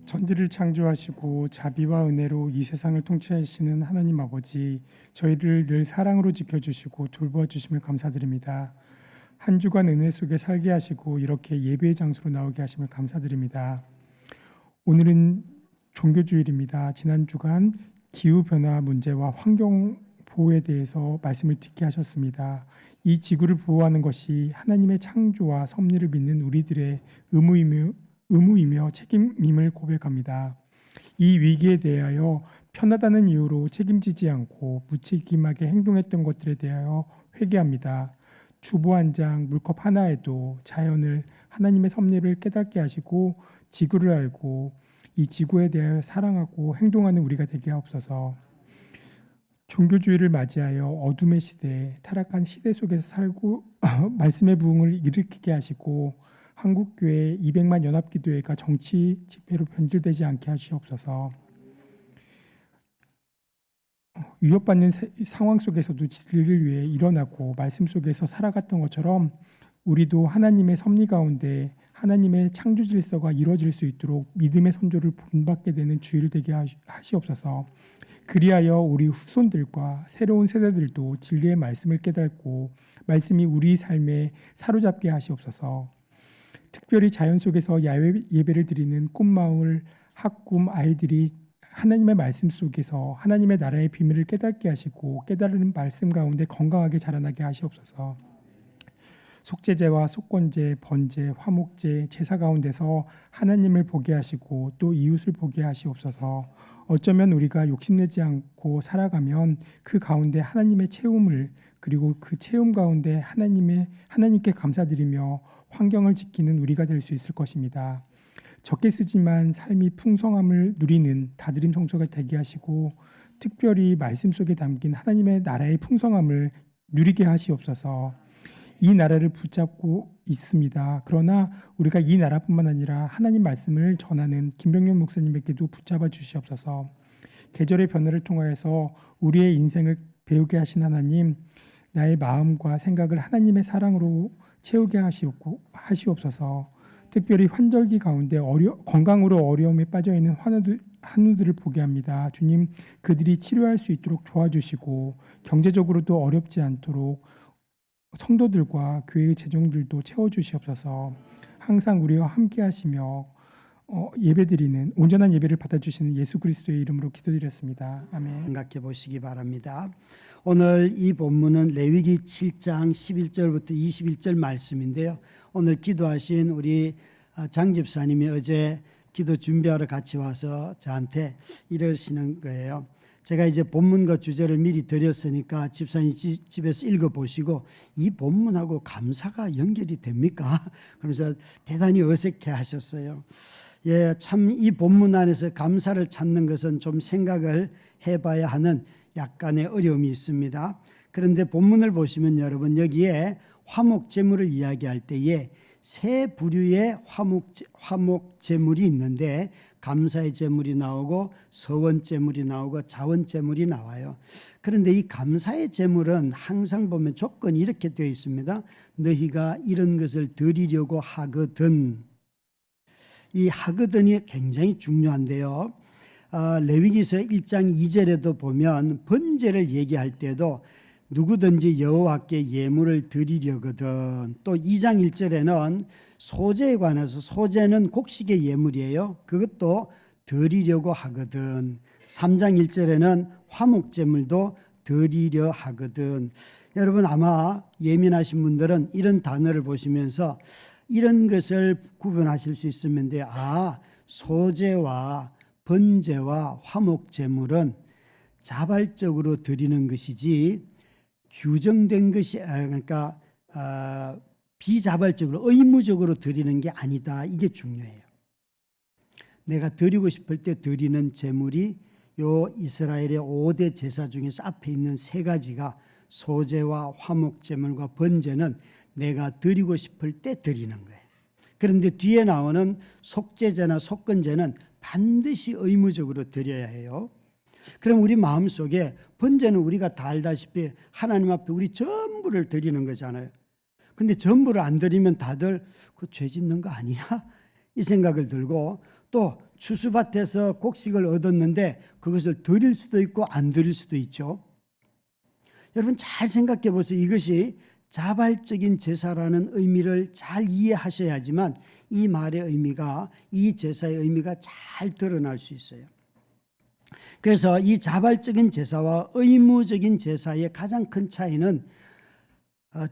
천지를 창조하시고 자비와 은혜로 이 세상을 통치하시는 하나님 아버지, 저희를 늘 사랑으로 지켜주시고 돌보아 주심을 감사드립니다. 한 주간 은혜 속에 살게 하시고 이렇게 예배의 장소로 나오게 하심을 감사드립니다. 오늘은 종교주일입니다. 지난 주간 기후변화 문제와 환경 보호에 대해서 말씀을 듣게 하셨습니다. 이 지구를 보호하는 것이 하나님의 창조와 섭리를 믿는 우리들의 의무이며 책임임을 고백합니다. 이 위기에 대하여 편하다는 이유로 책임지지 않고 무책임하게 행동했던 것들에 대하여 회개합니다. 주보 한 장, 물컵 하나에도 자연을 하나님의 섭리를 깨닫게 하시고 지구를 알고 이 지구에 대하여 사랑하고 행동하는 우리가 되게 하옵소서. 종교주의를 맞이하여 어둠의 시대, 타락한 시대 속에서 살고 말씀의 부흥을 일으키게 하시고 한국교회 200만 연합기도회가 정치 집회로 변질되지 않게 하시옵소서. 위협받는 상황 속에서도 진리를 위해 일어나고 말씀 속에서 살아갔던 것처럼 우리도 하나님의 섭리 가운데 하나님의 창조 질서가 이루어질 수 있도록 믿음의 선조를 본받게 되는 주일 되게 하시옵소서. 그리하여 우리 후손들과 새로운 세대들도 진리의 말씀을 깨닫고 말씀이 우리 삶에 사로잡게 하시옵소서. 특별히 자연 속에서 야외 예배를 드리는 꿈마을 학꿈 아이들이 하나님의 말씀 속에서 하나님의 나라의 비밀을 깨닫게 하시고 깨달은 말씀 가운데 건강하게 자라나게 하시옵소서. 속죄제와 속건제, 번제, 화목제, 제사 가운데서 하나님을 보게 하시고 또 이웃을 보게 하시옵소서. 어쩌면 우리가 욕심내지 않고 살아가면 그 가운데 하나님의 체험을 그리고 그 체험 가운데 하나님께 감사드리며 환경을 지키는 우리가 될 수 있을 것입니다. 적게 쓰지만 삶이 풍성함을 누리는 다드림 성소가 되게 하시고 특별히 말씀 속에 담긴 하나님의 나라의 풍성함을 누리게 하시옵소서. 이 나라를 붙잡고 있습니다. 그러나 우리가 이 나라뿐만 아니라 하나님 말씀을 전하는 김병용 목사님에게도 붙잡아 주시옵소서. 계절의 변화를 통하여서 우리의 인생을 배우게 하신 하나님, 나의 마음과 생각을 하나님의 사랑으로 채우게 하시옵소서. 특별히 환절기 가운데 건강으로 어려움에 빠져있는 환우들을 보게 합니다. 주님, 그들이 치료할 수 있도록 도와주시고 경제적으로도 어렵지 않도록 성도들과 교회의 재정들도 채워주시옵소서. 항상 우리와 함께 하시며 예배드리는 온전한 예배를 받아주시는 예수 그리스도의 이름으로 기도드렸습니다. 아멘. 생각해 보시기 바랍니다. 오늘 이 본문은 레위기 7장 11절부터 21절 말씀인데요. 오늘 기도하신 우리 장 집사님이 어제 기도 준비하러 같이 와서 저한테 이러시는 거예요. 제가 이제 본문과 주제를 미리 드렸으니까 집사님 집에서 읽어보시고 이 본문하고 감사가 연결이 됩니까? 그러면서 대단히 어색해 하셨어요. 예, 참 이 본문 안에서 감사를 찾는 것은 좀 생각을 해봐야 하는 약간의 어려움이 있습니다. 그런데 본문을 보시면 여러분 여기에 화목제물을 이야기할 때에 세 부류의 화목제물이 있는데 감사의 제물이 나오고 서원제물이 나오고 자원제물이 나와요. 그런데 이 감사의 제물은 항상 보면 조건이 이렇게 되어 있습니다. 너희가 이런 것을 드리려고 하거든. 이 하거든이 굉장히 중요한데요. 레위기서 1장 2절에도 보면 번제를 얘기할 때도 누구든지 여호와께 예물을 드리려거든. 또 2장 1절에는 소제에 관해서 소제는 곡식의 예물이에요. 그것도 드리려고 하거든. 3장 1절에는 화목제물도 드리려 하거든. 여러분 아마 예민하신 분들은 이런 단어를 보시면서 이런 것을 구분하실 수 있으면 돼요. 소제와 번제와 화목제물은 자발적으로 드리는 것이지 규정된 것이 그러니까 비자발적으로 의무적으로 드리는 게 아니다. 이게 중요해요. 내가 드리고 싶을 때 드리는 제물이 요 이스라엘의 5대 제사 중에서 앞에 있는 세 가지가 소제와 화목제물과 번제는 내가 드리고 싶을 때 드리는 거예요. 그런데 뒤에 나오는 속죄제나 속건제는 반드시 의무적으로 드려야 해요. 그럼 우리 마음속에 번제는 우리가 다 알다시피 하나님 앞에 우리 전부를 드리는 거잖아요. 근데 전부를 안 드리면 다들 그 죄 짓는 거 아니야? 이 생각을 들고 또 추수밭에서 곡식을 얻었는데 그것을 드릴 수도 있고 안 드릴 수도 있죠. 여러분 잘 생각해 보세요. 이것이 자발적인 제사라는 의미를 잘 이해하셔야지만 이 말의 의미가, 이 제사의 의미가 잘 드러날 수 있어요. 그래서 이 자발적인 제사와 의무적인 제사의 가장 큰 차이는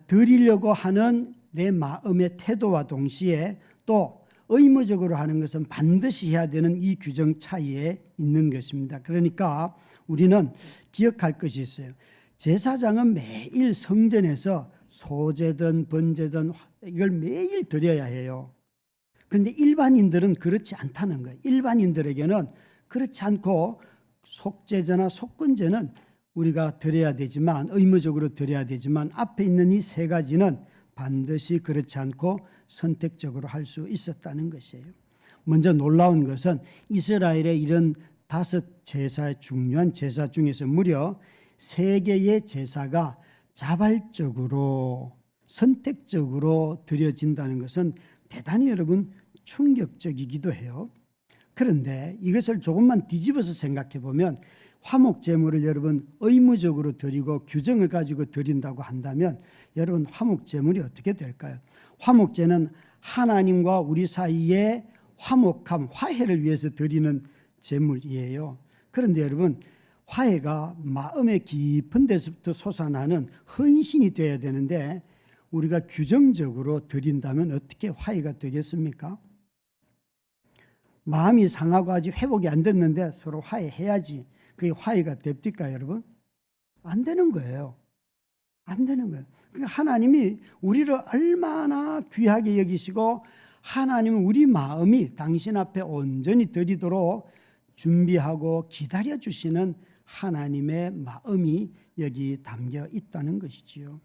드리려고 하는 내 마음의 태도와 동시에 또 의무적으로 하는 것은 반드시 해야 되는 이 규정 차이에 있는 것입니다. 그러니까 우리는 기억할 것이 있어요. 제사장은 매일 성전에서 소제든 번제든 이걸 매일 드려야 해요. 그런데 일반인들은 그렇지 않다는 거예요. 일반인들에게는 그렇지 않고 속제제나 속건제는 우리가 드려야 되지만, 의무적으로 드려야 되지만 앞에 있는 이 세 가지는 반드시 그렇지 않고 선택적으로 할 수 있었다는 것이에요. 먼저 놀라운 것은 이스라엘의 이런 5 제사의 중요한 제사 중에서 무려 3개의 제사가 자발적으로 선택적으로 드려진다는 것은 대단히 여러분 충격적이기도 해요. 그런데 이것을 조금만 뒤집어서 생각해 보면 화목제물을 여러분 의무적으로 드리고 규정을 가지고 드린다고 한다면 여러분 화목제물이 어떻게 될까요? 화목제는 하나님과 우리 사이에 화목함, 화해를 위해서 드리는 제물이에요. 그런데 여러분 화해가 마음의 깊은 데서부터 솟아나는 헌신이 되어야 되는데 우리가 규정적으로 드린다면 어떻게 화해가 되겠습니까? 마음이 상하고 아직 회복이 안 됐는데 서로 화해해야지 그게 화해가 됩니까 여러분? 안 되는 거예요. 안 되는 거예요. 그러니까 하나님이 우리를 얼마나 귀하게 여기시고 하나님은 우리 마음이 당신 앞에 온전히 드리도록 준비하고 기다려주시는 하나님의 마음이 여기 담겨 있다는 것이지요.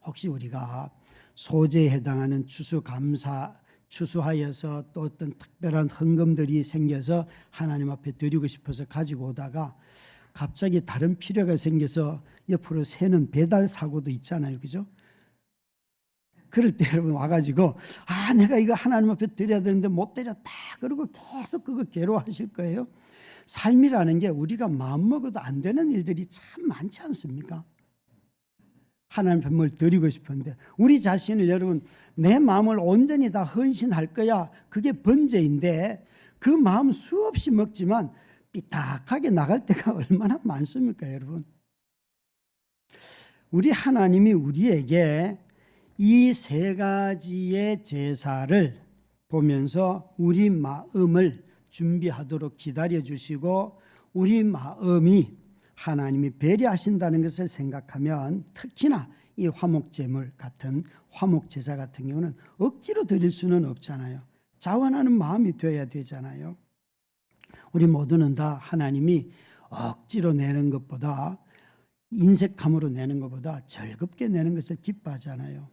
혹시 우리가 소재에 해당하는 추수감사, 추수하여서 또 어떤 특별한 헌금들이 생겨서 하나님 앞에 드리고 싶어서 가지고 오다가 갑자기 다른 필요가 생겨서 옆으로 새는 배달 사고도 있잖아요. 그죠? 그럴 때 여러분 와가지고 내가 이거 하나님 앞에 드려야 되는데 못 드렸다. 그리고 계속 그거 괴로워하실 거예요. 삶이라는 게 우리가 마음먹어도 안 되는 일들이 참 많지 않습니까? 하나님 앞에 뭘 드리고 싶은데 우리 자신을 여러분 내 마음을 온전히 다 헌신할 거야. 그게 번제인데 그 마음 수없이 먹지만 삐딱하게 나갈 때가 얼마나 많습니까 여러분? 우리 하나님이 우리에게 이 3가지의 제사를 보면서 우리 마음을 준비하도록 기다려주시고 우리 마음이 하나님이 배려하신다는 것을 생각하면 특히나 이 화목제물 같은 화목제사 같은 경우는 억지로 드릴 수는 없잖아요. 자원하는 마음이 되어야 되잖아요. 우리 모두는 다 하나님이 억지로 내는 것보다 인색함으로 내는 것보다 즐겁게 내는 것을 기뻐하잖아요.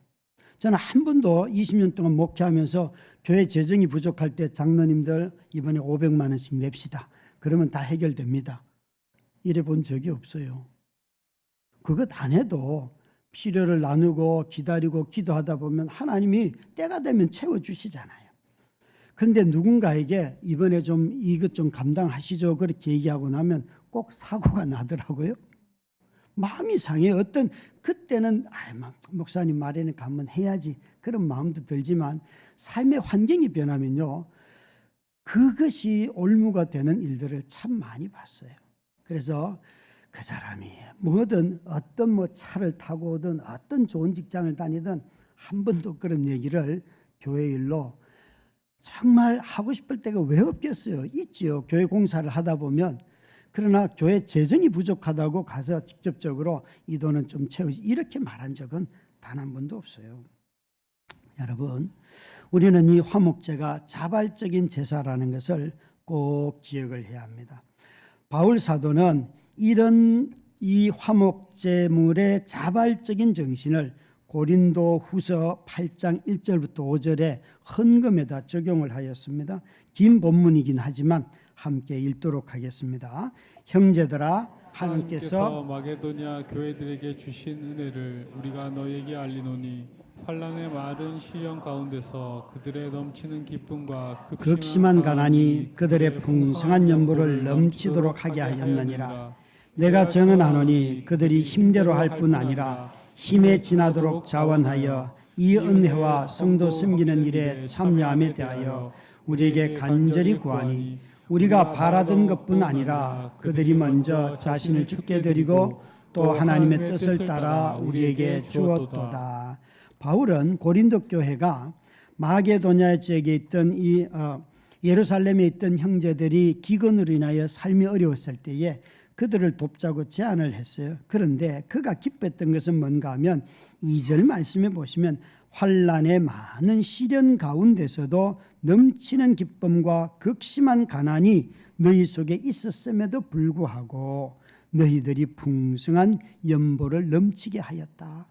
저는 한 번도 20년 동안 목회하면서 교회 재정이 부족할 때 장로님들 이번에 500만 원씩 냅시다. 그러면 다 해결됩니다. 이래 본 적이 없어요. 그것 안 해도 필요를 나누고 기다리고 기도하다 보면 하나님이 때가 되면 채워주시잖아요. 그런데 누군가에게 이번에 좀 이것 좀 감당하시죠 그렇게 얘기하고 나면 꼭 사고가 나더라고요. 마음이 상해요. 어떤 그때는 목사님 말에는 한번 해야지 그런 마음도 들지만 삶의 환경이 변하면요 그것이 올무가 되는 일들을 참 많이 봤어요. 그래서 그 사람이 뭐든 어떤 차를 타고 오든 어떤 좋은 직장을 다니든 한 번도 그런 얘기를 교회 일로 정말 하고 싶을 때가 왜 없겠어요. 있지요. 교회 공사를 하다 보면. 그러나 교회 재정이 부족하다고 가서 직접적으로 이 돈은 좀 채우지 이렇게 말한 적은 단 한 번도 없어요. 여러분 우리는 이 화목제가 자발적인 제사라는 것을 꼭 기억을 해야 합니다. 바울 사도는 이런 이 화목제물의 자발적인 정신을 고린도 후서 8장 1절부터 5절에 헌금에다 적용을 하였습니다. 긴 본문이긴 하지만 함께 읽도록 하겠습니다. 형제들아 하나님께서 마게도냐 교회들에게 주신 은혜를 우리가 너에게 알리노니 환란의 마른 시련 가운데서 그들의 넘치는 기쁨과 극심한 가난이 그들의 풍성한 연보를 넘치도록 하게 하였느니라. 내가 정언하노니 그들이 힘대로 할 뿐 아니라 힘에 지나도록 자원하여 이 은혜와 성도 섬기는 일에 참여함에 대하여 우리에게 간절히 구하니 우리가 바라던 것뿐 아니라 그들이 먼저 자신을 주께 드리고 또 하나님의 뜻을 따라 우리에게 주었도다. 바울은 고린도 교회가 마게도냐 지역에 있던 예루살렘에 있던 형제들이 기근으로 인하여 삶이 어려웠을 때에 그들을 돕자고 제안을 했어요. 그런데 그가 기뻤던 것은 뭔가 하면 2절 말씀에 보시면 환난의 많은 시련 가운데서도 넘치는 기쁨과 극심한 가난이 너희 속에 있었음에도 불구하고 너희들이 풍성한 연보를 넘치게 하였다.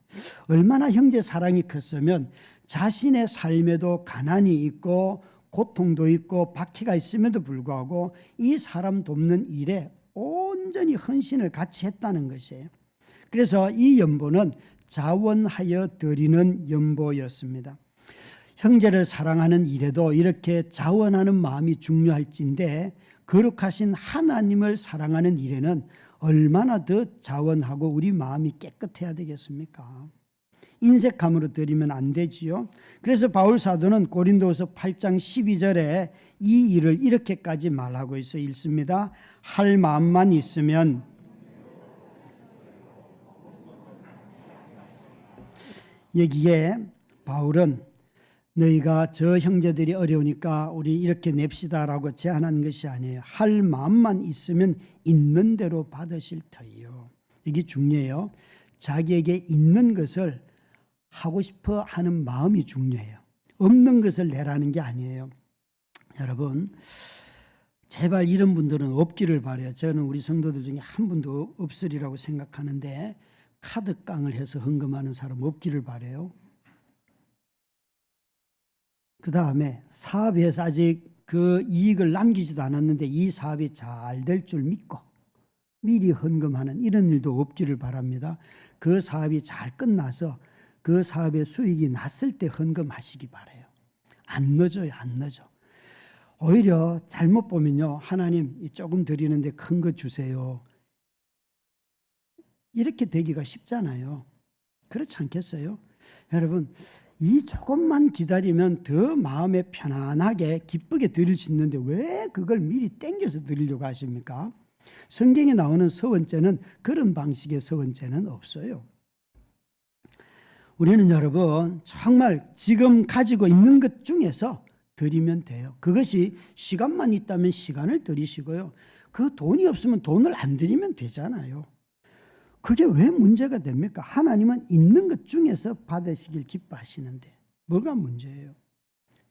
얼마나 형제 사랑이 컸으면 자신의 삶에도 가난이 있고 고통도 있고 박해가 있음에도 불구하고 이 사람 돕는 일에 온전히 헌신을 같이 했다는 것이에요. 그래서 이 연보는 자원하여 드리는 연보였습니다. 형제를 사랑하는 일에도 이렇게 자원하는 마음이 중요할진데 거룩하신 하나님을 사랑하는 일에는 얼마나 더 자원하고 우리 마음이 깨끗해야 되겠습니까? 인색함으로 드리면 안 되지요. 그래서 바울 사도는 고린도후서 8장 12절에 이 일을 이렇게까지 말하고 있어 읽습니다. 할 마음만 있으면 여기에 바울은 너희가 저 형제들이 어려우니까 우리 이렇게 냅시다라고 제안한 것이 아니에요. 할 마음만 있으면 있는 대로 받으실 터이요. 이게 중요해요. 자기에게 있는 것을 하고 싶어 하는 마음이 중요해요. 없는 것을 내라는 게 아니에요. 여러분, 제발 이런 분들은 없기를 바라요. 저는 우리 성도들 중에 한 분도 없으리라고 생각하는데 카드깡을 해서 헌금하는 사람 없기를 바라요. 그 다음에 사업에서 아직 그 이익을 남기지도 않았는데 이 사업이 잘 될 줄 믿고 미리 헌금하는 이런 일도 없기를 바랍니다. 그 사업이 잘 끝나서 그 사업의 수익이 났을 때 헌금하시기 바라요. 안 늦어요, 안 늦어. 오히려 잘못 보면요, 하나님 조금 드리는데 큰 거 주세요. 이렇게 되기가 쉽잖아요. 그렇지 않겠어요? 여러분, 이 조금만 기다리면 더 마음에 편안하게 기쁘게 드릴 수 있는데 왜 그걸 미리 땡겨서 드리려고 하십니까? 성경에 나오는 서원죄는 그런 방식의 서원죄는 없어요. 우리는 여러분 정말 지금 가지고 있는 것 중에서 드리면 돼요. 그것이 시간만 있다면 시간을 드리시고요. 그 돈이 없으면 돈을 안 드리면 되잖아요. 그게 왜 문제가 됩니까? 하나님은 있는 것 중에서 받으시길 기뻐하시는데 뭐가 문제예요?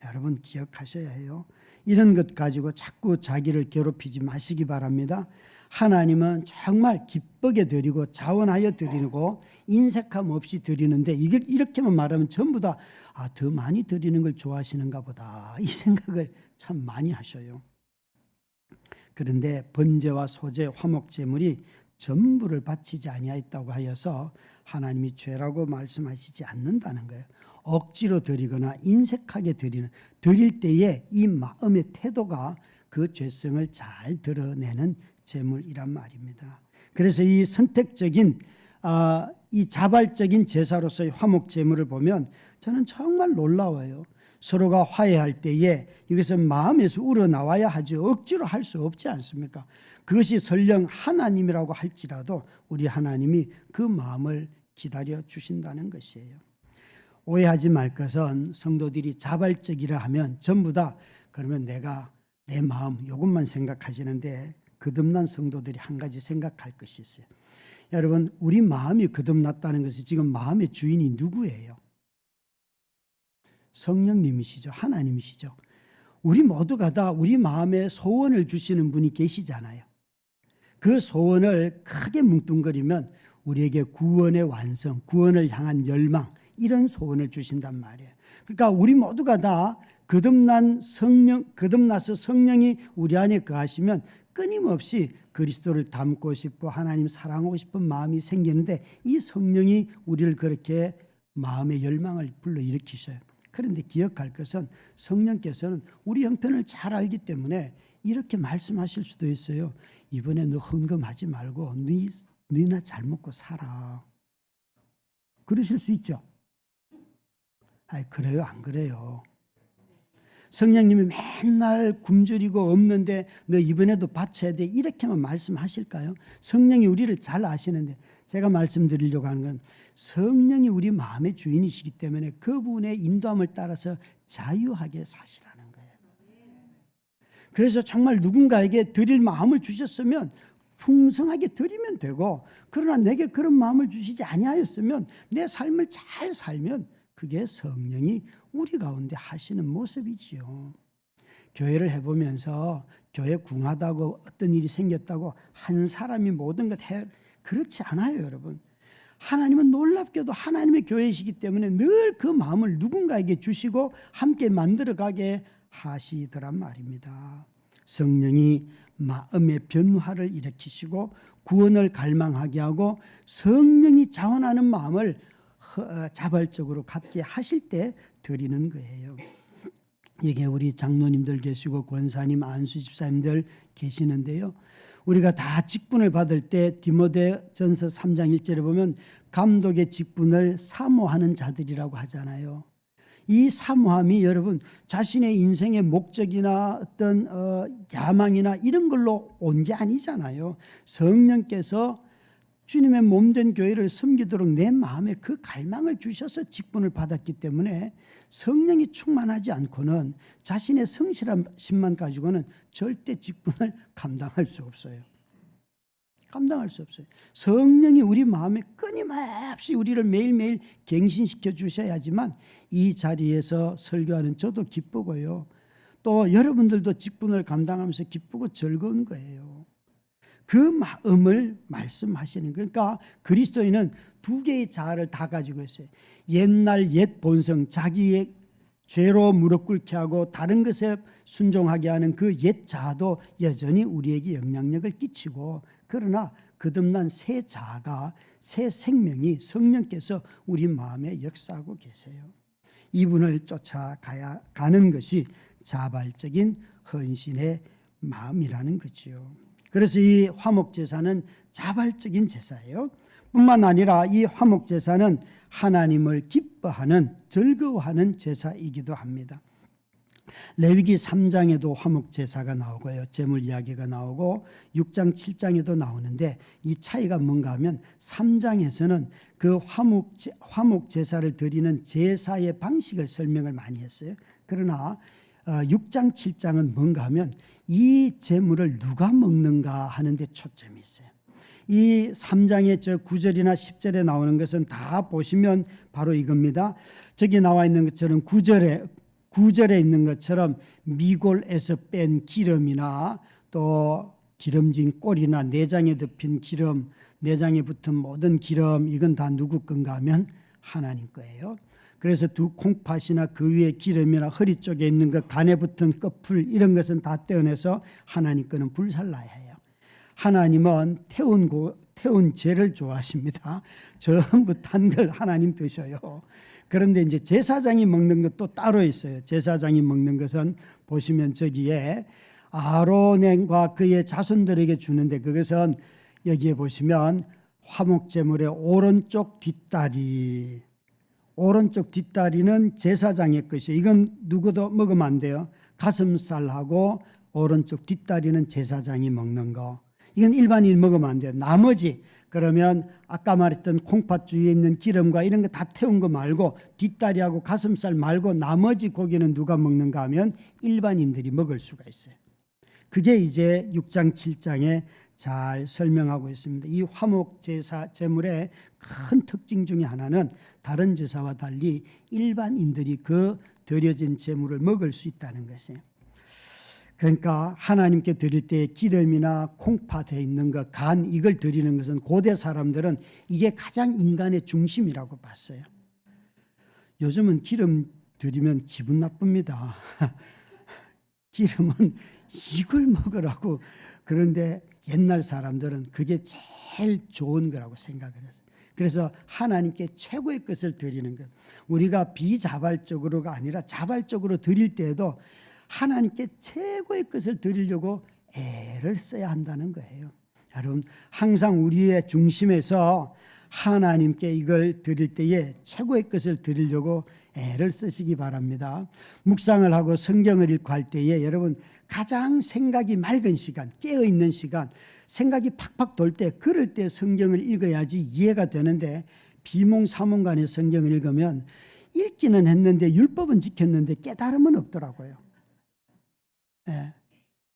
여러분 기억하셔야 해요. 이런 것 가지고 자꾸 자기를 괴롭히지 마시기 바랍니다. 하나님은 정말 기쁘게 드리고 자원하여 드리고 인색함 없이 드리는데 이걸 이렇게만 말하면 전부 다 더 많이 드리는 걸 좋아하시는가 보다 이 생각을 참 많이 하셔요. 그런데 번제와 소제, 화목제물이 전부를 바치지 아니하였다고 하여서 하나님이 죄라고 말씀하시지 않는다는 거예요. 억지로 드리거나 인색하게 드릴 때에 이 마음의 태도가 그 죄성을 잘 드러내는 제물이란 말입니다. 그래서 이 선택적인 이 자발적인 제사로서의 화목 제물을 보면 저는 정말 놀라워요. 서로가 화해할 때에 이것은 마음에서 우러나와야 하죠. 억지로 할 수 없지 않습니까? 그것이 설령 하나님이라고 할지라도 우리 하나님이 그 마음을 기다려 주신다는 것이에요. 오해하지 말 것은 성도들이 자발적이라 하면 전부 다 그러면 내가 내 마음 이것만 생각하시는데 거듭난 성도들이 한 가지 생각할 것이 있어요. 여러분 우리 마음이 거듭났다는 것이 지금 마음의 주인이 누구예요? 성령님이시죠. 하나님이시죠. 우리 모두가 다 우리 마음에 소원을 주시는 분이 계시잖아요. 그 소원을 크게 뭉뚱그리면 우리에게 구원의 완성, 구원을 향한 열망 이런 소원을 주신단 말이에요. 그러니까 우리 모두가 다 거듭나서 성령이 우리 안에 거하시면 끊임없이 그리스도를 닮고 싶고 하나님 사랑하고 싶은 마음이 생기는데 이 성령이 우리를 그렇게 마음의 열망을 불러일으키셔요. 그런데 기억할 것은 성령께서는 우리 형편을 잘 알기 때문에 이렇게 말씀하실 수도 있어요. 이번에 너 헌금하지 말고 너나 잘 먹고 살아. 그러실 수 있죠. 아이, 그래요? 안 그래요? 성령님이 맨날 굶주리고 없는데 너 이번에도 바쳐야 돼 이렇게만 말씀하실까요? 성령이 우리를 잘 아시는데 제가 말씀드리려고 하는 건 성령이 우리 마음의 주인이시기 때문에 그분의 인도함을 따라서 자유하게 사시라는 거예요. 그래서 정말 누군가에게 드릴 마음을 주셨으면 풍성하게 드리면 되고, 그러나 내게 그런 마음을 주시지 아니하였으면 내 삶을 잘 살면 그게 성령이 우리 가운데 하시는 모습이지요. 교회를 해보면서 교회 궁하다고 어떤 일이 생겼다고 한 사람이 모든 것 해, 그렇지 않아요, 여러분. 하나님은 놀랍게도 하나님의 교회이시기 때문에 늘 그 마음을 누군가에게 주시고 함께 만들어가게 하시더란 말입니다. 성령이 마음의 변화를 일으키시고 구원을 갈망하게 하고 성령이 자원하는 마음을 자발적으로 갖게 하실 때 드리는 거예요. 이게 우리 장로님들 계시고 권사님, 안수 집사님들 계시는데요. 우리가 다 직분을 받을 때 디모데전서 3장 1절에 보면 감독의 직분을 사모하는 자들이라고 하잖아요. 이 사모함이 여러분 자신의 인생의 목적이나 어떤 야망이나 이런 걸로 온 게 아니잖아요. 성령께서 주님의 몸된 교회를 섬기도록 내 마음에 그 갈망을 주셔서 직분을 받았기 때문에 성령이 충만하지 않고는 자신의 성실함만 가지고는 절대 직분을 감당할 수 없어요. 감당할 수 없어요. 성령이 우리 마음에 끊임없이 우리를 매일매일 갱신시켜 주셔야지만 이 자리에서 설교하는 저도 기쁘고요. 또 여러분들도 직분을 감당하면서 기쁘고 즐거운 거예요. 그 마음을 말씀하시는, 그러니까 그리스도인은 두 개의 자아를 다 가지고 있어요. 옛날 옛 본성, 자기의 죄로 무릎 꿇게 하고 다른 것에 순종하게 하는 그 옛 자아도 여전히 우리에게 영향력을 끼치고, 그러나 거듭난 새 자아가, 새 생명이 성령께서 우리 마음에 역사하고 계세요. 이분을 쫓아가야 가는 것이 자발적인 헌신의 마음이라는 거지요. 그래서 이 화목제사는 자발적인 제사예요. 뿐만 아니라 이 화목제사는 하나님을 기뻐하는, 즐거워하는 제사이기도 합니다. 레위기 3장에도 화목제사가 나오고요, 제물 이야기가 나오고 6장 7장에도 나오는데 이 차이가 뭔가 하면 3장에서는 그 화목제사를 드리는 제사의 방식을 설명을 많이 했어요. 그러나 6장 7장은 뭔가 하면 이 제물을 누가 먹는가 하는 데 초점이 있어요. 이 3장의 저 9절이나 10절에 나오는 것은 다 보시면 바로 이겁니다. 저기 나와 있는 것처럼 9절에 있는 것처럼 미골에서 뺀 기름이나 또 기름진 꼴이나 내장에 덮인 기름, 내장에 붙은 모든 기름, 이건 다 누구 건가 하면 하나님 거예요. 그래서 두 콩팥이나 그 위에 기름이나 허리 쪽에 있는 것, 간에 붙은 꺼풀, 이런 것은 다 떼어내서 하나님 거는 불살라야 해요. 하나님은 태운 죄를 좋아하십니다. 전부 탄 걸 하나님 드셔요. 그런데 이제 제사장이 먹는 것도 따로 있어요. 제사장이 먹는 것은 보시면 저기에 아론과 그의 자손들에게 주는데, 그것은 여기에 보시면 화목제물의 오른쪽 뒷다리, 오른쪽 뒷다리는 제사장의 것이에요. 이건 누구도 먹으면 안 돼요. 가슴살하고 오른쪽 뒷다리는 제사장이 먹는 거, 이건 일반인이 먹으면 안 돼요. 나머지, 그러면 아까 말했던 콩팥 주위에 있는 기름과 이런 거 다 태운 거 말고 뒷다리하고 가슴살 말고 나머지 고기는 누가 먹는가 하면 일반인들이 먹을 수가 있어요. 그게 이제 6장 7장에 잘 설명하고 있습니다. 이 화목 제사 제물의 큰 특징 중에 하나는 다른 제사와 달리 일반인들이 그 드려진 제물을 먹을 수 있다는 것이에요. 그러니까 하나님께 드릴 때 기름이나 콩팥에 있는 것, 간, 이걸 드리는 것은 고대 사람들은 이게 가장 인간의 중심이라고 봤어요. 요즘은 기름 드리면 기분 나쁩니다. 기름은 이걸 먹으라고. 그런데 옛날 사람들은 그게 제일 좋은 거라고 생각을 했어요. 그래서 하나님께 최고의 것을 드리는 것. 우리가 비자발적으로가 아니라 자발적으로 드릴 때에도 하나님께 최고의 것을 드리려고 애를 써야 한다는 거예요. 여러분, 항상 우리의 중심에서 하나님께 이걸 드릴 때에 최고의 것을 드리려고 애를 쓰시기 바랍니다. 묵상을 하고 성경을 읽고 할 때에 여러분 가장 생각이 맑은 시간, 깨어있는 시간, 생각이 팍팍 돌 때, 그럴 때 성경을 읽어야지 이해가 되는데, 비몽사몽간에 성경을 읽으면 읽기는 했는데 율법은 지켰는데 깨달음은 없더라고요. 예.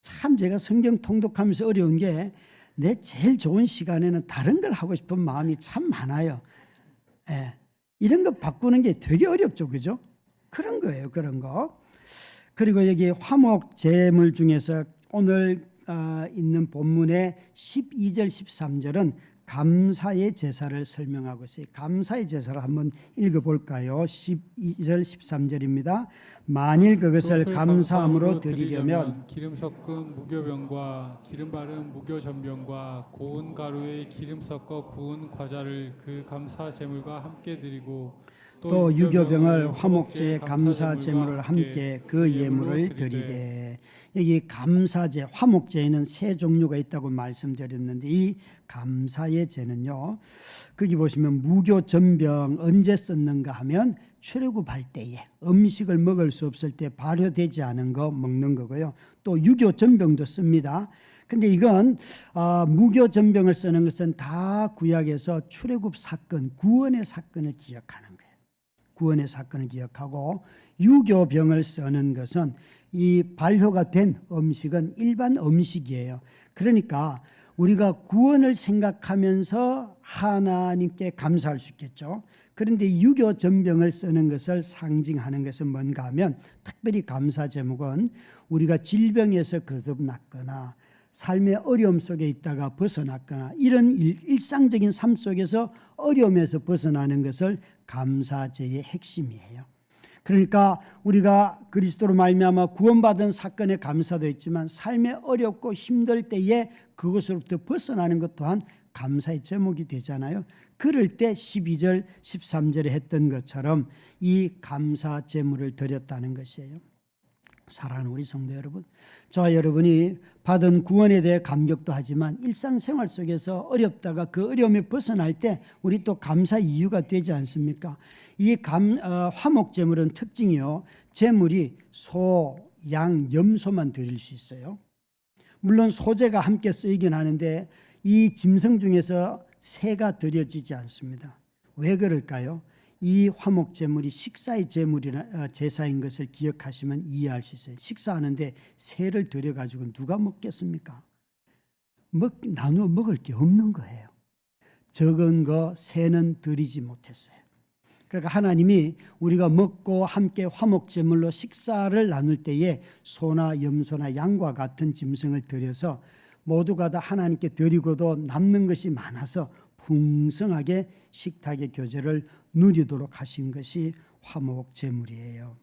참 제가 성경 통독하면서 어려운 게 내 제일 좋은 시간에는 다른 걸 하고 싶은 마음이 참 많아요. 예. 이런 거 바꾸는 게 되게 어렵죠, 그죠? 그런 거예요, 그런 거. 그리고 여기 화목 제물 중에서 오늘 있는 본문의 12절 13절은 감사의 제사를 설명하고 있어요. 감사의 제사를 한번 읽어볼까요? 12절 13절입니다. 만일 그것을 감사함으로 드리려면 기름 섞은 무교병과 기름 바른 무교전병과 고운 가루에 기름 섞어 구운 과자를 그 감사 제물과 함께 드리고 또 유교병을 화목제의 감사 제물을 함께 그 예물을 드리되. 여기 감사제, 화목제에는 세 종류가 있다고 말씀드렸는데 이 감사의 제는요, 거기 보시면 무교전병 언제 썼는가 하면 출애굽할 때에 음식을 먹을 수 없을 때 발효되지 않은 거 먹는 거고요. 또 유교전병도 씁니다. 근데 이건 무교전병을 쓰는 것은 다 구약에서 출애굽 사건, 구원의 사건을 기억하는 거예요. 구원의 사건을 기억하고, 유교병을 쓰는 것은 이 발효가 된 음식은 일반 음식이에요. 그러니까 우리가 구원을 생각하면서 하나님께 감사할 수 있겠죠. 그런데 유교 전병을 쓰는 것을 상징하는 것은 뭔가 하면, 특별히 감사 제목은 우리가 질병에서 거듭났거나 삶의 어려움 속에 있다가 벗어났거나 이런 일상적인 삶 속에서 어려움에서 벗어나는 것을 감사제의 핵심이에요. 그러니까 우리가 그리스도로 말미암아 구원받은 사건에 감사도 있지만 삶에 어렵고 힘들 때에 그것으로부터 벗어나는 것 또한 감사의 제목이 되잖아요. 그럴 때 12절 13절에 했던 것처럼 이 감사 제물을 드렸다는 것이에요. 사랑하는 우리 성도 여러분, 저와 여러분이 받은 구원에 대해 감격도 하지만 일상생활 속에서 어렵다가 그 어려움에 벗어날 때 우리 또 감사 이유가 되지 않습니까? 이 화목제물은 특징이요, 제물이 소, 양, 염소만 드릴 수 있어요. 물론 소제가 함께 쓰이긴 하는데 이 짐승 중에서 새가 드려지지 않습니다. 왜 그럴까요? 이 화목제물이 식사의 제물이나 제사인 것을 기억하시면 이해할 수 있어요. 식사하는데 새를 드려가지고 누가 먹겠습니까? 나누어 먹을 게 없는 거예요. 적은 거 새는 드리지 못했어요. 그러니까 하나님이 우리가 먹고 함께 화목제물로 식사를 나눌 때에 소나 염소나 양과 같은 짐승을 드려서 모두가 다 하나님께 드리고도 남는 것이 많아서 풍성하게 식탁의 교제를 누리도록 하신 것이 화목제물이에요.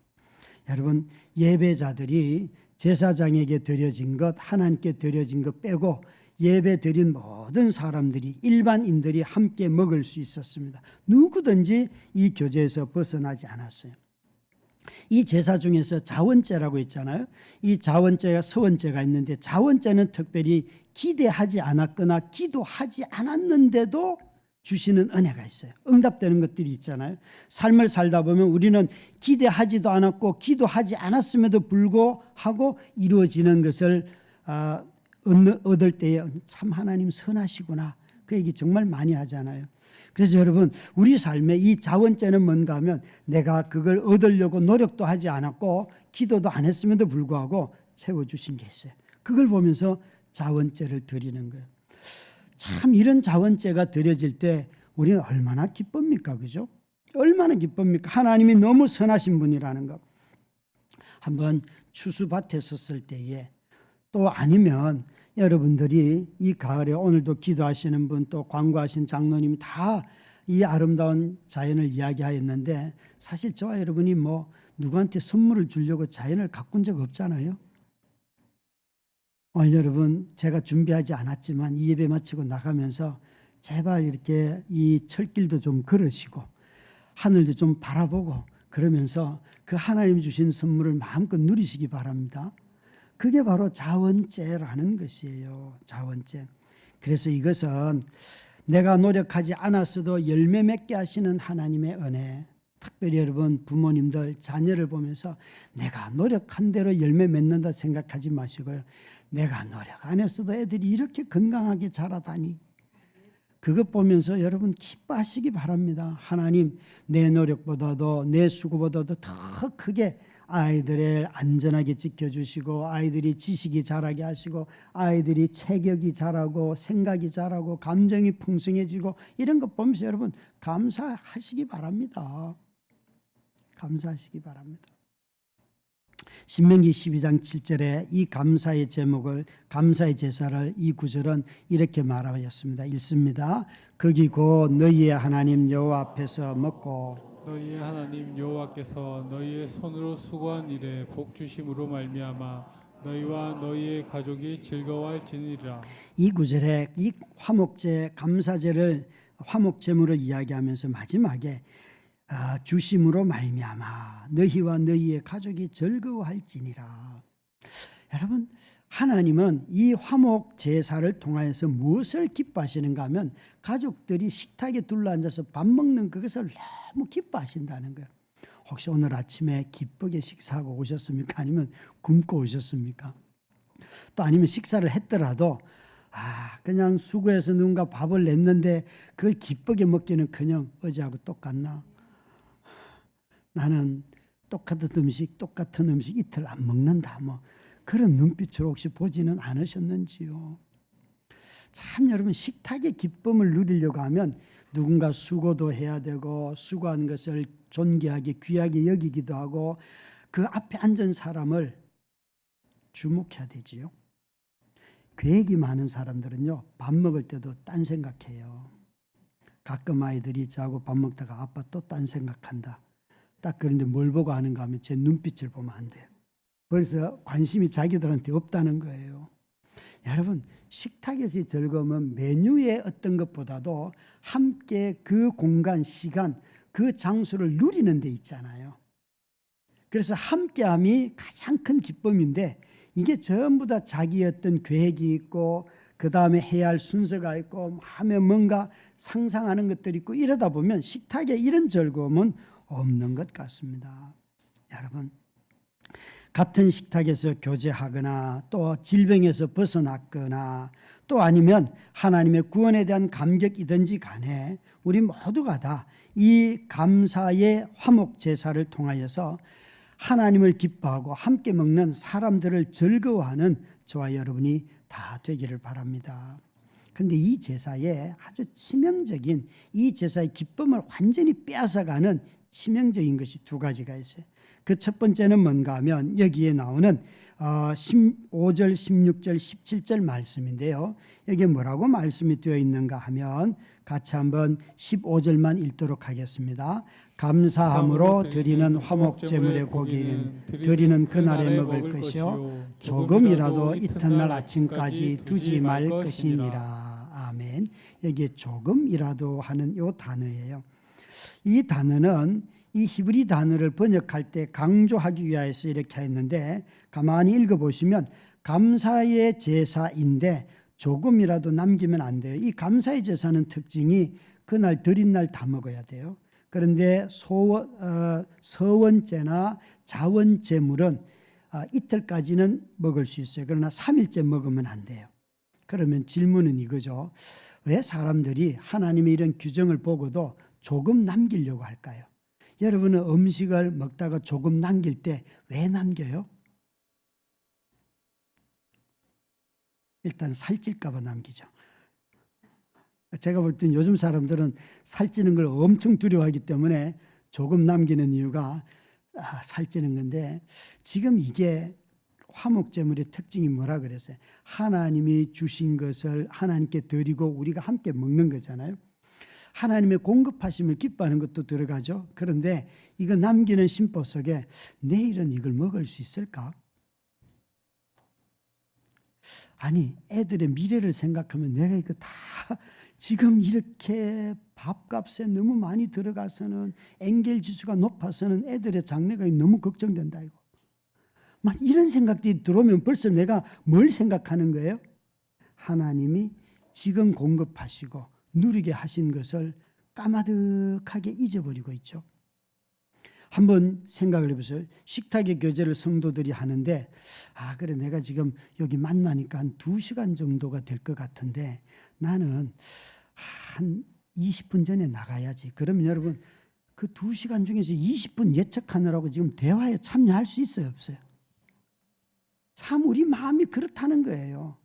여러분, 예배자들이 제사장에게 드려진 것, 하나님께 드려진 것 빼고 예배 드린 모든 사람들이, 일반인들이 함께 먹을 수 있었습니다. 누구든지 이 교제에서 벗어나지 않았어요. 이 제사 중에서 자원제라고 있잖아요. 이 자원제가 서원제가 있는데, 자원제는 특별히 기대하지 않았거나 기도하지 않았는데도 주시는 은혜가 있어요. 응답되는 것들이 있잖아요. 삶을 살다 보면 우리는 기대하지도 않았고 기도하지 않았음에도 불구하고 이루어지는 것을 얻을 때에 참 하나님 선하시구나, 그 얘기 정말 많이 하잖아요. 그래서 여러분, 우리 삶에 이 자원죄는 뭔가 하면 내가 그걸 얻으려고 노력도 하지 않았고 기도도 안 했음에도 불구하고 채워주신 게 있어요. 그걸 보면서 자원죄를 드리는 거예요. 참 이런 자원죄가 드려질 때 우리는 얼마나 기쁩니까? 그죠? 얼마나 기쁩니까? 하나님이 너무 선하신 분이라는 것. 한번 추수밭에 섰을 때에, 또 아니면 여러분들이 이 가을에 오늘도 기도하시는 분, 또 광고하신 장로님 다 이 아름다운 자연을 이야기하였는데, 사실 저와 여러분이 누구한테 선물을 주려고 자연을 가꾼 적 없잖아요. 오늘 여러분, 제가 준비하지 않았지만 이 예배 마치고 나가면서 제발 이렇게 이 철길도 좀 걸으시고 하늘도 좀 바라보고 그러면서 그 하나님이 주신 선물을 마음껏 누리시기 바랍니다. 그게 바로 자원죄라는 것이에요. 자원죄. 그래서 이것은 내가 노력하지 않았어도 열매 맺게 하시는 하나님의 은혜. 특별히 여러분 부모님들 자녀를 보면서 내가 노력한 대로 열매 맺는다 생각하지 마시고요. 내가 노력 안 했어도 애들이 이렇게 건강하게 자라다니. 그것 보면서 여러분 기뻐하시기 바랍니다. 하나님 내 노력보다도 내 수고보다도 더 크게 아이들을 안전하게 지켜주시고 아이들이 지식이 자라게 하시고 아이들이 체격이 자라고 생각이 자라고 감정이 풍성해지고 이런 것 보면서 여러분 감사하시기 바랍니다. 감사하시기 바랍니다. 신명기 12장 7절에 이 감사의 제목을 감사의 제사를 이 구절은 이렇게 말하였습니다. 읽습니다. 거기 곧 너희의 하나님 여호와 앞에서 먹고 너희의 하나님 여호와께서 너희의 손으로 수고한 일에 복 주심으로 말미암아 너희와 너희의 가족이 즐거워할지니라. 이 구절에 이 화목제 감사제를 화목제물을 이야기하면서 마지막에 주심으로 말미암아 너희와 너희의 가족이 즐거워할지니라. 여러분 하나님은 이 화목 제사를 통하여서 무엇을 기뻐하시는가 하면 가족들이 식탁에 둘러앉아서 밥 먹는 그것을 너무 기뻐하신다는 거예요. 혹시 오늘 아침에 기쁘게 식사하고 오셨습니까? 아니면 굶고 오셨습니까? 또 아니면 식사를 했더라도 그냥 수고해서 누군가 밥을 냈는데 그걸 기쁘게 먹기는커녕 어제하고 똑같나? 나는 똑같은 음식 이틀 안 먹는다. 뭐 그런 눈빛으로 혹시 보지는 않으셨는지요? 참 여러분 식탁의 기쁨을 누리려고 하면 누군가 수고도 해야 되고 수고한 것을 존귀하게 귀하게 여기기도 하고 그 앞에 앉은 사람을 주목해야 되지요. 계획이 많은 사람들은요 밥 먹을 때도 딴 생각해요. 가끔 아이들이 저하고 밥 먹다가 아빠 또 딴 생각한다. 딱 그런데 뭘 보고 하는가 하면 제 눈빛을 보면 안 돼요. 벌써 관심이 자기들한테 없다는 거예요. 여러분 식탁에서의 즐거움은 메뉴의 어떤 것보다도 함께 그 공간, 시간, 그 장소를 누리는 데 있잖아요. 그래서 함께함이 가장 큰 기쁨인데 이게 전부 다 자기의 어떤 계획이 있고 그 다음에 해야 할 순서가 있고 하면 뭔가 상상하는 것들이 있고 이러다 보면 식탁에 이런 즐거움은 없는 것 같습니다. 여러분 같은 식탁에서 교제하거나 또 질병에서 벗어났거나 또 아니면 하나님의 구원에 대한 감격이든지 간에 우리 모두가 다 이 감사의 화목 제사를 통하여서 하나님을 기뻐하고 함께 먹는 사람들을 즐거워하는 저와 여러분이 다 되기를 바랍니다. 그런데 이 제사에 아주 치명적인 이 제사의 기쁨을 완전히 빼앗아가는 치명적인 것이 두 가지가 있어요. 그 첫 번째는 뭔가 하면 여기에 나오는 15절, 16절, 17절 말씀인데요. 여기에 뭐라고 말씀이 되어 있는가 하면 같이 한번 15절만 읽도록 하겠습니다. 감사함으로 드리는 화목제물의 고기는 드리는 그날에 먹을 것이요 조금이라도 이튿날 아침까지 두지 말 것이니라. 아멘. 여기에 조금이라도 하는 이 단어예요. 이 단어는 이 히브리 단어를 번역할 때 강조하기 위해서 이렇게 했는데 가만히 읽어보시면 감사의 제사인데 조금이라도 남기면 안 돼요. 이 감사의 제사는 특징이 그날 드린 날 다 먹어야 돼요. 그런데 서원제나 자원제물은 이틀까지는 먹을 수 있어요. 그러나 3일째 먹으면 안 돼요. 그러면 질문은 이거죠. 왜 사람들이 하나님의 이런 규정을 보고도 조금 남기려고 할까요? 여러분은 음식을 먹다가 조금 남길 때 왜 남겨요? 일단 살찔까 봐 남기죠. 제가 볼 땐 요즘 사람들은 살찌는 걸 엄청 두려워하기 때문에 조금 남기는 이유가 살찌는 건데 지금 이게 화목제물의 특징이 뭐라 그랬어요? 하나님이 주신 것을 하나님께 드리고 우리가 함께 먹는 거잖아요. 하나님의 공급하심을 기뻐하는 것도 들어가죠. 그런데 이거 남기는 심보 속에 내일은 이걸 먹을 수 있을까? 아니 애들의 미래를 생각하면 내가 이거 다 지금 이렇게 밥값에 너무 많이 들어가서는 엔겔 지수가 높아서는 애들의 장래가 너무 걱정된다 이거. 막 이런 생각들이 들어오면 벌써 내가 뭘 생각하는 거예요? 하나님이 지금 공급하시고 누리게 하신 것을 까마득하게 잊어버리고 있죠. 한번 생각을 해보세요. 식탁의 교제를 성도들이 하는데 그래 내가 지금 여기 만나니까 한 2시간 정도가 될 것 같은데 나는 한 20분 전에 나가야지. 그러면 여러분 그 2시간 중에서 20분 예측하느라고 지금 대화에 참여할 수 있어요 없어요? 참 우리 마음이 그렇다는 거예요.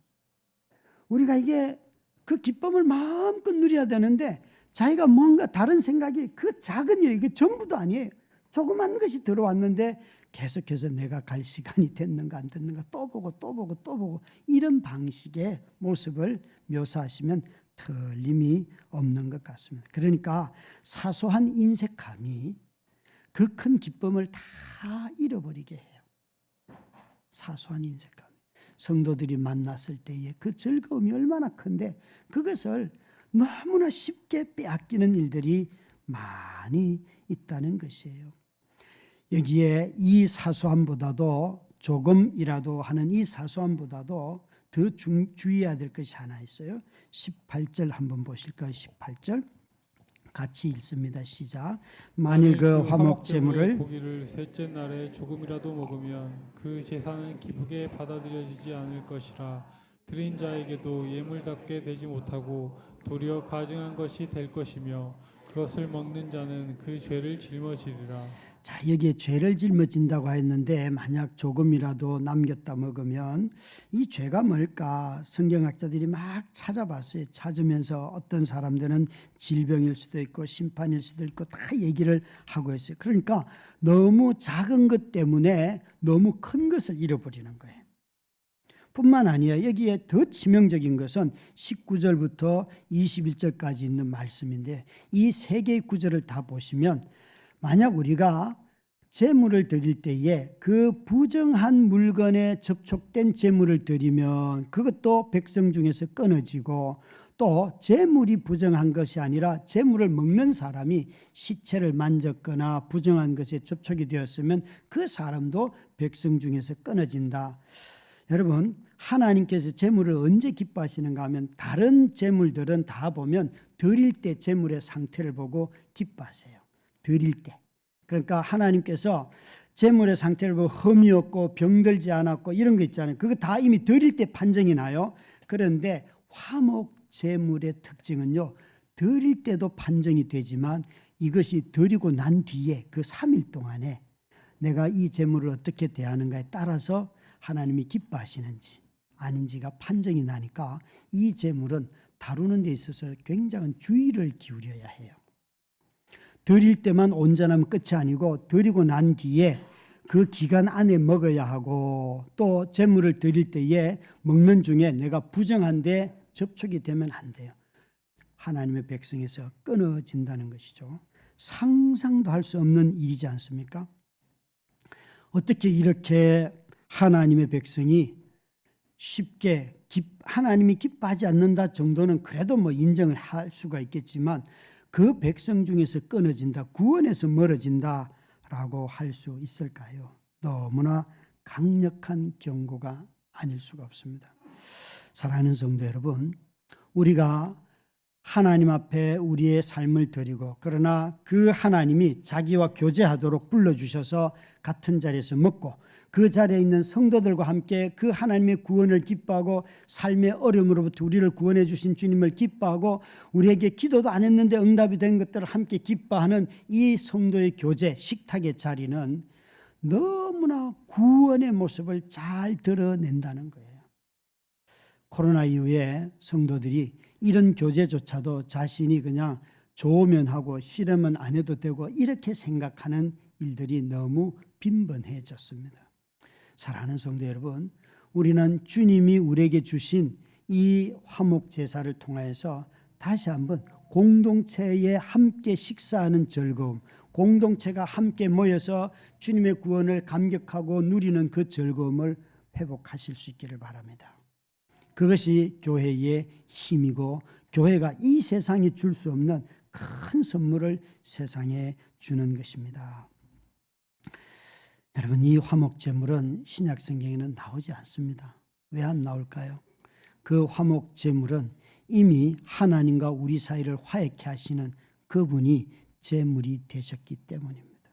우리가 이게 그 기쁨을 마음껏 누려야 되는데 자기가 뭔가 다른 생각이 그 작은 일 이게 전부도 아니에요. 조그만 것이 들어왔는데 계속해서 내가 갈 시간이 됐는가 안 됐는가 또 보고 또 보고 또 보고 이런 방식의 모습을 묘사하시면 틀림이 없는 것 같습니다. 그러니까 사소한 인색함이 그 큰 기쁨을 다 잃어버리게 해요. 사소한 인색함. 성도들이 만났을 때의 그 즐거움이 얼마나 큰데 그것을 너무나 쉽게 빼앗기는 일들이 많이 있다는 것이에요. 여기에 이 사소함보다도 조금이라도 하는 이 사소함보다도 더 주의해야 될 것이 하나 있어요. 18절 한번 보실까요? 18절 같이 읽습니다. 시작. 만일 그 화목 제물을 고기를 셋째 날에 조금이라도 먹으면 그 제사는 기쁘게 받아들여지지 않을 것이라 드린 자에게도 예물답게 되지 못하고 도리어 가증한 것이 될 것이며 그것을 먹는 자는 그 죄를 짊어지리라. 자, 여기에 죄를 짊어진다고 했는데 만약 조금이라도 남겼다 먹으면 이 죄가 뭘까? 성경학자들이 막 찾아봤어요. 찾으면서 어떤 사람들은 질병일 수도 있고 심판일 수도 있고 다 얘기를 하고 있어요. 그러니까 너무 작은 것 때문에 너무 큰 것을 잃어버리는 거예요. 뿐만 아니라 여기에 더 치명적인 것은 19절부터 21절까지 있는 말씀인데 이 세 개의 구절을 다 보시면 만약 우리가 제물을 드릴 때에 그 부정한 물건에 접촉된 제물을 드리면 그것도 백성 중에서 끊어지고 또 제물이 부정한 것이 아니라 제물을 먹는 사람이 시체를 만졌거나 부정한 것에 접촉이 되었으면 그 사람도 백성 중에서 끊어진다. 여러분 하나님께서 제물을 언제 기뻐하시는가 하면 다른 제물들은 다 보면 드릴 때 제물의 상태를 보고 기뻐하세요. 드릴 때. 그러니까 하나님께서 제물의 상태를 보고 흠이 없고 병들지 않았고 이런 거 있잖아요. 그거 다 이미 드릴 때 판정이 나요. 그런데 화목 제물의 특징은요. 드릴 때도 판정이 되지만 이것이 드리고 난 뒤에 그 3일 동안에 내가 이 제물을 어떻게 대하는가에 따라서 하나님이 기뻐하시는지 아닌지가 판정이 나니까 이 제물은 다루는 데 있어서 굉장한 주의를 기울여야 해요. 드릴 때만 온전하면 끝이 아니고 드리고 난 뒤에 그 기간 안에 먹어야 하고 또 제물을 드릴 때에 먹는 중에 내가 부정한데 접촉이 되면 안 돼요. 하나님의 백성에서 끊어진다는 것이죠. 상상도 할 수 없는 일이지 않습니까? 어떻게 이렇게 하나님의 백성이 쉽게 하나님이 기뻐하지 않는다 정도는 그래도 뭐 인정을 할 수가 있겠지만 그 백성 중에서 끊어진다, 구원에서 멀어진다라고 할 수 있을까요? 너무나 강력한 경고가 아닐 수가 없습니다. 사랑하는 성도 여러분, 우리가 하나님 앞에 우리의 삶을 드리고 그러나 그 하나님이 자기와 교제하도록 불러주셔서 같은 자리에서 먹고 그 자리에 있는 성도들과 함께 그 하나님의 구원을 기뻐하고 삶의 어려움으로부터 우리를 구원해 주신 주님을 기뻐하고 우리에게 기도도 안 했는데 응답이 된 것들을 함께 기뻐하는 이 성도의 교제 식탁의 자리는 너무나 구원의 모습을 잘 드러낸다는 거예요. 코로나 이후에 성도들이 이런 교제조차도 자신이 그냥 좋으면 하고 싫으면 안 해도 되고 이렇게 생각하는 일들이 너무 빈번해졌습니다. 사랑하는 성도 여러분, 우리는 주님이 우리에게 주신 이 화목 제사를 통하여서 다시 한번 공동체에 함께 식사하는 즐거움, 공동체가 함께 모여서 주님의 구원을 감격하고 누리는 그 즐거움을 회복하실 수 있기를 바랍니다. 그것이 교회의 힘이고 교회가 이 세상에 줄 수 없는 큰 선물을 세상에 주는 것입니다. 여러분, 이 화목제물은 신약 성경에는 나오지 않습니다. 왜 안 나올까요? 그 화목제물은 이미 하나님과 우리 사이를 화해케 하시는 그분이 제물이 되셨기 때문입니다.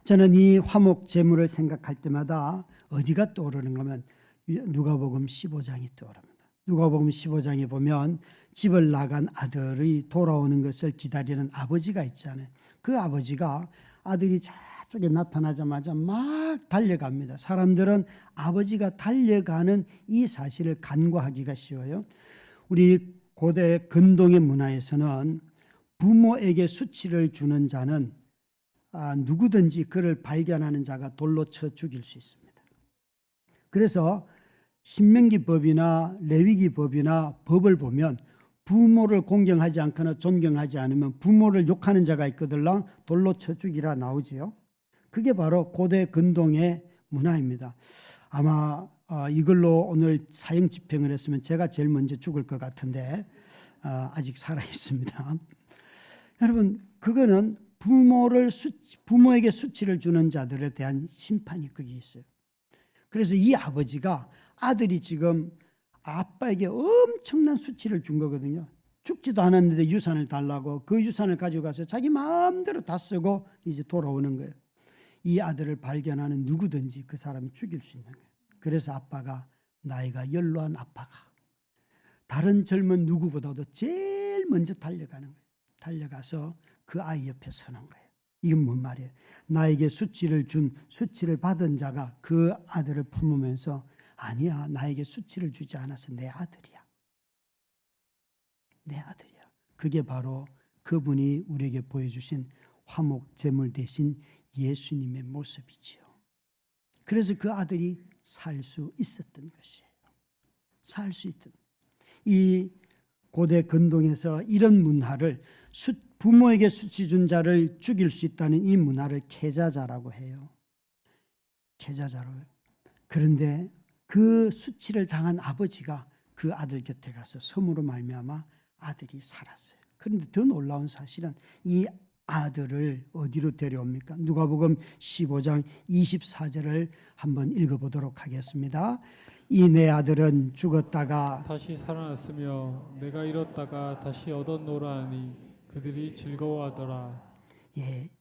저는 이 화목제물을 생각할 때마다 어디가 떠오르는가 하면 누가복음 15장이 떠오릅니다. 누가복음 15장에 보면 집을 나간 아들이 돌아오는 것을 기다리는 아버지가 있잖아요. 그 아버지가 아들이 저쪽에 나타나자마자 막 달려갑니다. 사람들은 아버지가 달려가는 이 사실을 간과하기가 쉬워요. 우리 고대 근동의 문화에서는 부모에게 수치를 주는 자는 누구든지 그를 발견하는 자가 돌로 쳐 죽일 수 있습니다. 그래서 신명기법이나 레위기법이나 법을 보면 부모를 공경하지 않거나 존경하지 않으면 부모를 욕하는 자가 있거들랑 돌로 쳐 죽이라 나오지요. 그게 바로 고대 근동의 문화입니다. 아마 이걸로 오늘 사형 집행을 했으면 제가 제일 먼저 죽을 것 같은데 아직 살아 있습니다. 여러분, 그거는 부모에게 수치를 주는 자들에 대한 심판이 거기 있어요. 그래서 이 아버지가 아들이 지금 아빠에게 엄청난 수치를 준 거거든요. 죽지도 않았는데 유산을 달라고 그 유산을 가지고 가서 자기 마음대로 다 쓰고 이제 돌아오는 거예요. 이 아들을 발견하는 누구든지 그 사람이 죽일 수 있는 거예요. 그래서 아빠가, 나이가 연로한 아빠가 다른 젊은 누구보다도 제일 먼저 달려가는 거예요. 달려가서 그 아이 옆에 서는 거예요. 이건 뭔 말이에요? 나에게 수치를 받은 자가 그 아들을 품으면서, 아니야, 나에게 수치를 주지 않아서 내 아들이야. 내 아들이야. 그게 바로 그분이 우리에게 보여주신 화목 제물 대신 예수님의 모습이지요. 그래서 그 아들이 살 수 있었던 것이에요. 살 수 있던. 이 고대 근동에서 이런 문화를, 부모에게 수치 준 자를 죽일 수 있다는 이 문화를 계자자라고 해요. 계자자로. 그런데 그 수치를 당한 아버지가 그 아들 곁에 가서 섬으로 말미암아 아들이 살았어요. 그런데 더 놀라운 사실은 이 아들을 어디로 데려옵니까? 누가복음 15장 24절을 한번 읽어보도록 하겠습니다. 이 내 아들은 죽었다가 다시 살아났으며 내가 잃었다가 다시 얻었노라 하니 그들이 즐거워하더라.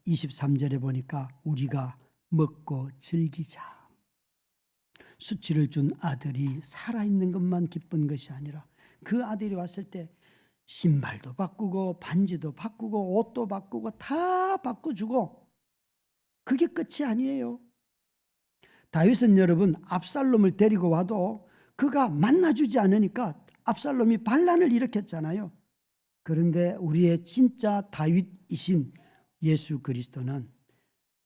23절에 보니까 우리가 먹고 즐기자. 수치를 준 아들이 살아있는 것만 기쁜 것이 아니라 그 아들이 왔을 때 신발도 바꾸고 반지도 바꾸고 옷도 바꾸고 다 바꿔주고, 그게 끝이 아니에요. 다윗은 여러분 압살롬을 데리고 와도 그가 만나주지 않으니까 압살롬이 반란을 일으켰잖아요. 그런데 우리의 진짜 다윗이신 예수 그리스도는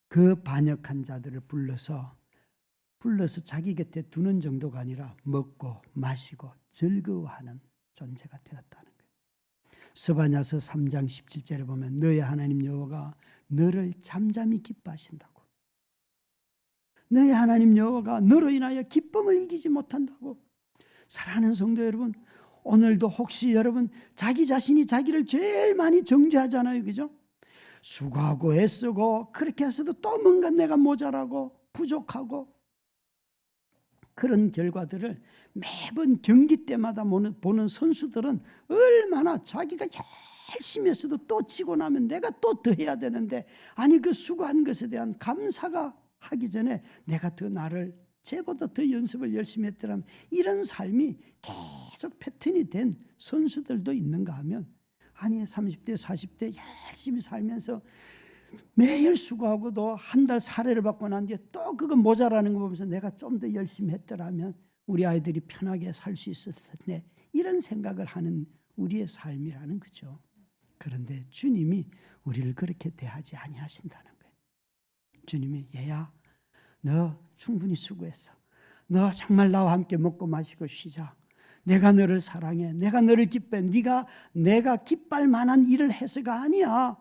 그 반역한 자들을 불러서 자기 곁에 두는 정도가 아니라 먹고 마시고 즐거워하는 존재가 되었다는 거예요. 스바냐서 3장 17절에 보면 너의 하나님 여호와가 너를 잠잠히 기뻐하신다고. 너의 하나님 여호와가 너로 인하여 기쁨을 이기지 못한다고. 사랑하는 성도 여러분, 오늘도 혹시 여러분 자기 자신이 자기를 제일 많이 정죄하잖아요. 그죠? 수고하고 애쓰고 그렇게 해서도 또 뭔가 내가 모자라고 부족하고, 그런 결과들을 매번 경기 때마다 보는 선수들은 얼마나 자기가 열심히 했어도 또 치고 나면 내가 또 더 해야 되는데, 아니 그 수고한 것에 대한 감사가 하기 전에 내가 더 나를 쟤보다 더 연습을 열심히 했더라면, 이런 삶이 계속 패턴이 된 선수들도 있는가 하면, 아니 30대 40대 열심히 살면서 매일 수고하고도 한 달 살해를 받고 난 뒤에 또 그거 모자라는 거 보면서 내가 좀 더 열심히 했더라면 우리 아이들이 편하게 살 수 있었을 텐데, 이런 생각을 하는 우리의 삶이라는 거죠. 그런데 주님이 우리를 그렇게 대하지 아니하신다는 거예요. 주님이 얘야, 너 충분히 수고했어. 너 정말 나와 함께 먹고 마시고 쉬자. 내가 너를 사랑해. 내가 너를 기뻐해. 내가 기뻐할 만한 일을 해서가 아니야.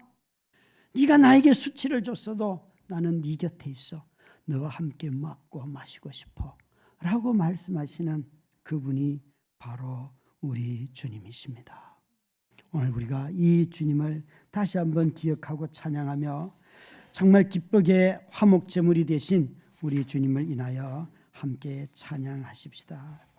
네가 나에게 수치를 줬어도 나는 네 곁에 있어. 너와 함께 먹고 마시고 싶어 라고 말씀하시는 그분이 바로 우리 주님이십니다. 오늘 우리가 이 주님을 다시 한번 기억하고 찬양하며 정말 기쁘게 화목제물이 되신 우리 주님을 인하여 함께 찬양하십시다.